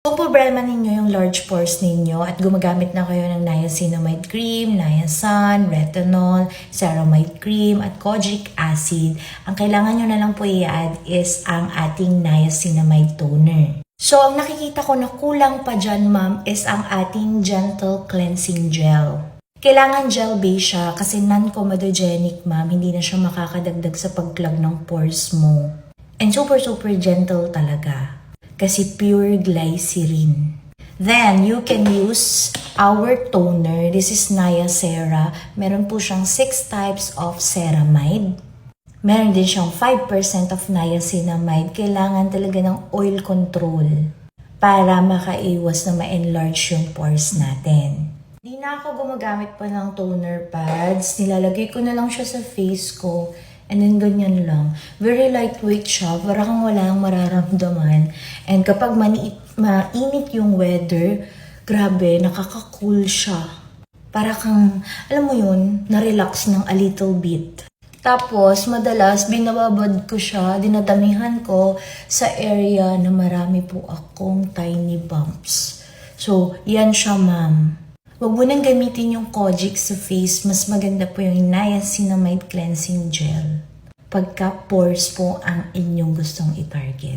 Kung problema ninyo yung large pores ninyo at gumagamit na kayo ng niacinamide cream, niacin, retinol, ceramide cream, at kojic acid, ang kailangan nyo na lang po i-add is ang ating niacinamide toner. So, ang nakikita ko na kulang pa dyan, ma'am, is ang ating gentle cleansing gel. Kailangan gel-based siya kasi non-comedogenic, ma'am. Hindi na siya makakadagdag sa pag-clog ng pores mo. And super gentle talaga. Kasi pure glycerin. Then, you can use our toner. This is Niacera. Meron po siyang 6 types of ceramide. Meron din siyang 5% of niacinamide. Kailangan talaga ng oil control para makaiwas na ma-enlarge yung pores natin. Hindi na ako gumagamit pa ng toner pads. Nilalagay ko na lang siya sa face ko. And then, ganyan lang. Very lightweight siya. Para kang walang mararamdaman. And kapag mainit yung weather, grabe, nakaka-cool siya. Para kang, alam mo yun, na-relax ng a little bit. Tapos, madalas, binababad ko siya, dinadamihan ko sa area na marami po akong tiny bumps. So, yan siya, ma'am. Huwag mo nang gamitin yung kojic sa face. Mas maganda po yung niacinamide cleansing gel. Pagka pores po ang inyong gustong i-target.